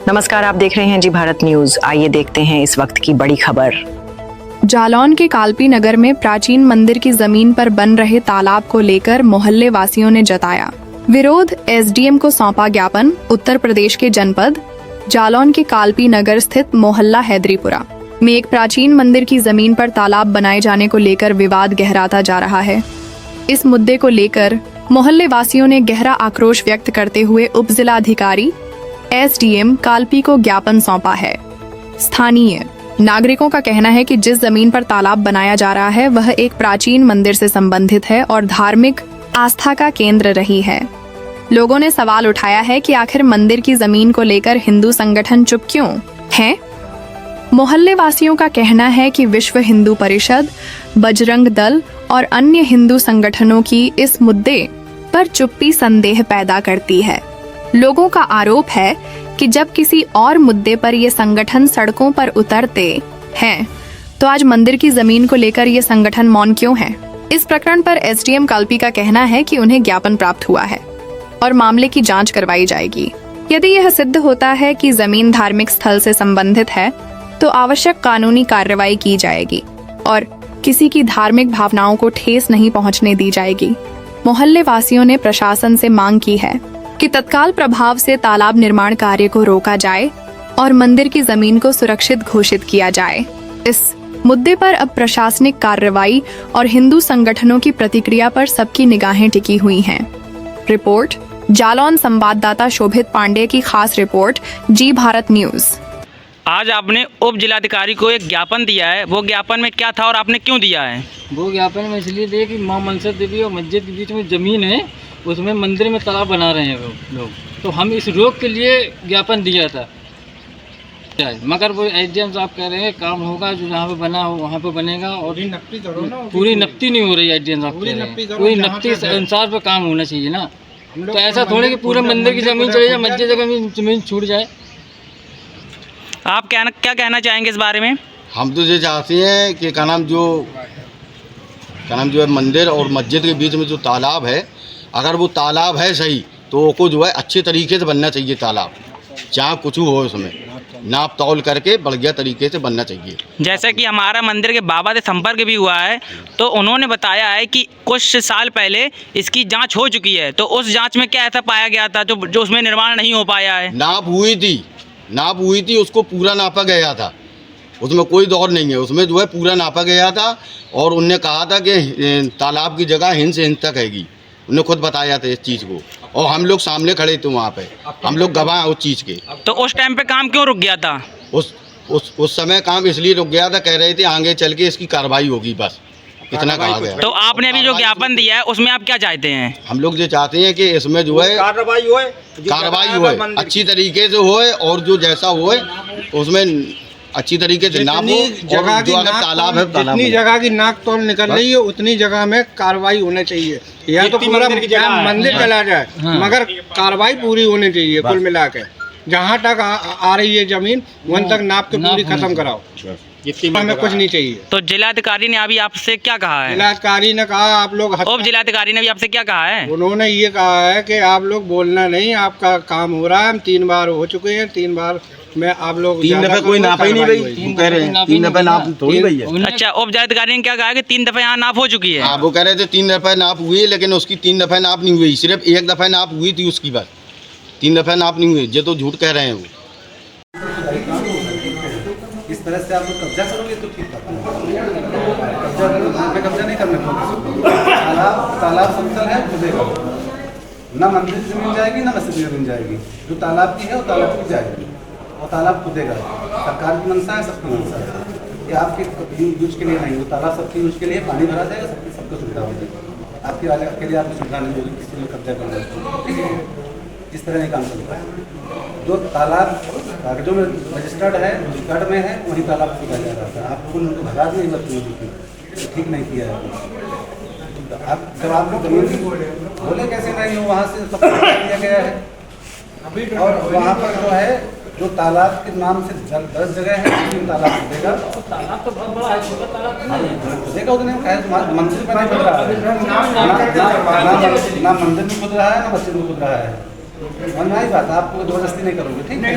नमस्कार, आप देख रहे हैं जी भारत न्यूज। आइए देखते हैं इस वक्त की बड़ी खबर। जालौन के कालपी नगर में प्राचीन मंदिर की जमीन पर बन रहे तालाब को लेकर मोहल्ले वासियों ने जताया विरोध। एसडीएम को सौंपा ज्ञापन। उत्तर प्रदेश के जनपद जालौन के कालपी नगर स्थित मोहल्ला हैदरीपुरा में एक प्राचीन मंदिर की जमीन पर तालाब बनाए जाने को लेकर विवाद गहराता जा रहा है। इस मुद्दे को लेकर मोहल्ले वासियों ने गहरा आक्रोश व्यक्त करते हुए उप जिलाधिकारी एसडीएम कालपी को ज्ञापन सौंपा है। स्थानीय नागरिकों का कहना है कि जिस जमीन पर तालाब बनाया जा रहा है वह एक प्राचीन मंदिर से संबंधित है और धार्मिक आस्था का केंद्र रही है। लोगों ने सवाल उठाया है कि आखिर मंदिर की जमीन को लेकर हिंदू संगठन चुप क्यों हैं? मोहल्ले वासियों का कहना है कि विश्व हिंदू परिषद, बजरंग दल और अन्य हिंदू संगठनों की इस मुद्दे पर चुप्पी संदेह पैदा करती है। लोगों का आरोप है कि जब किसी और मुद्दे पर ये संगठन सड़कों पर उतरते हैं तो आज मंदिर की जमीन को लेकर ये संगठन मौन क्यों है? इस प्रकरण पर एसडीएम कालपी का कहना है कि उन्हें ज्ञापन प्राप्त हुआ है और मामले की जांच करवाई जाएगी। यदि यह सिद्ध होता है कि जमीन धार्मिक स्थल से संबंधित है तो आवश्यक कानूनी कार्रवाई की जाएगी और किसी की धार्मिक भावनाओं को ठेस नहीं पहुंचने दी जाएगी। मोहल्ले वासियों ने प्रशासन से मांग की है कि तत्काल प्रभाव से तालाब निर्माण कार्य को रोका जाए और मंदिर की जमीन को सुरक्षित घोषित किया जाए। इस मुद्दे पर अब प्रशासनिक कार्रवाई और हिंदू संगठनों की प्रतिक्रिया पर सबकी निगाहें टिकी हुई हैं। रिपोर्ट जालौन संवाददाता शोभित पांडे की खास रिपोर्ट, जी भारत न्यूज। आज आपने उप जिलाधिकारी को एक ज्ञापन दिया है, वो ज्ञापन में क्या था और आपने क्यों दिया है? वो ज्ञापन में इसलिए दिया कि मां मनसा देवी और मस्जिद के बीच में ज़मीन है, उसमें मंदिर में तालाब बना रहे हैं वो लोग, तो हम इस रोक के लिए ज्ञापन दिया था। मगर वो एसडीएम साहब कह रहे हैं काम होगा, जो जहाँ पे बना हो वहाँ पे बनेगा और पूरी नफ्ती नहीं हो रही है। एसडीएम साहब पूरी नफ्ती अनुसार पे काम होना चाहिए ना, तो ऐसा थोड़े कि पूरे मंदिर की ज़मीन चली जाए, मस्जिद की ज़मीन छूट जाए। आप क्या कहना चाहेंगे इस बारे में? हम तो ये चाहते हैं कि क्या नाम जो है मंदिर और मस्जिद के बीच में जो तालाब है, अगर वो तालाब है सही तो वो जो है अच्छे तरीके से बनना चाहिए। तालाब जहाँ कुछ हो उसमें नाप तौल करके बढ़िया तरीके से बनना चाहिए। जैसे कि हमारा मंदिर के बाबा से संपर्क भी हुआ है तो उन्होंने बताया है कि कुछ साल पहले इसकी जांच हो चुकी है, तो उस जांच में क्या ऐसा पाया गया था जो उसमें निर्माण नहीं हो पाया है? नाप हुई थी, उसको पूरा नापा गया था, उसमें कोई दौर नहीं है, उसमें जो है पूरा नापा गया था और उनने कहा था कि तालाब की जगह हिंद से हिंद तक हैगी। उन्होंने खुद बताया था इस चीज़ को और हम लोग सामने खड़े थे वहाँ पे, हम लोग गवाह हैं उस चीज़ के। तो उस टाइम पे काम क्यों रुक गया था? उस समय काम इसलिए रुक गया था, कह रहे थे आगे चल के इसकी कार्रवाई होगी, बस इतना कहा गया। तो आपने अभी जो ज्ञापन दिया है उसमें आप क्या चाहते हैं? हम लोग ये चाहते हैं कि इसमें जो है कार्रवाई होए, अच्छी तरीके से होए और जो जैसा होए उसमें अच्छी तरीके से नाप हो, जगह की तालाब है जितनी जगह की नाक तोल निकल रही है उतनी जगह में कार्रवाई होनी चाहिए। या तो पूरा मंदिर चला जाए, मगर कार्रवाई पूरी होनी चाहिए। कुल मिला के जहाँ तक आ रही है जमीन वहाँ तक नाप के पूरी खत्म कराओ, हमें कुछ नहीं चाहिए। तो जिलाधिकारी ने अभी आपसे क्या कहा है? जिलाधिकारी ने कहा आप लोग, उप जिलाधिकारी ने भी आपसे क्या कहा है? उन्होंने ये कहा है कि आप लोग बोलना नहीं, आपका काम हो रहा है। हम 3 बार हो चुके हैं, 3 बार में आप लोग 3 दफे कोई नापा ही नहीं भाई, कह रहे हैं 3 दफे नाप थोड़ी भाई है। अच्छा, उप जिलाधिकारी ने क्या कहा कि 3 दफे यहाँ नाप हो चुकी है? हाँ, वो कह रहे थे 3 दफे नाप हुई है, लेकिन उसकी 3 दफे नाप नहीं हुई, सिर्फ 1 दफे नाप हुई थी उसकी बात, 3 दफे नाप नहीं हुई। ये तो झूठ कह रहे हैं वो। इस तरह से आप लोग कब्जा करोगे तो ठीक बात है, कब्जा नहीं करने पाओगे। तालाब समतल है, खुदेगा ना, मंदिर की जमीन जाएगी ना मस्जिद की जमीन जाएगी। जो तालाब की है वो तालाब की जाएगी और तालाब खुदेगा। सरकार की मंशा है, सबकी मंशा है कि आपके यूज के लिए नहीं, वो तालाब सबके यूज के लिए पानी भरा जाएगा, सबको सुविधा होगी। आपके लिए आपको सुविधा नहीं होगी किसी ने कब्जा करना, ठीक है? इस तरह नहीं काम चलता है। जो तालाब कागजों में रजिस्टर्ड है, रिकॉर्ड में है, वही तालाब खोदा जा रहा था। आपको उनको भगा नहीं बच्चों ठीक नहीं किया है। आप जब आप लोग जमीन बोले कैसे नहीं हो, वहाँ से सब किया गया है और वहाँ पर जो है जो तालाब के नाम से 10 जगह है, उसी तालाब खुदेगा। तालाब तो बहुत बड़ा है, छोटा तालाब खुदेगा उतने मंदिर पर नहीं खुद रहा है, ना मंदिर में खुद रहा है ना मस्जिद में खुद रहा है। मन आई बात, आपको जबरदस्ती नहीं करोगे, ठीक है।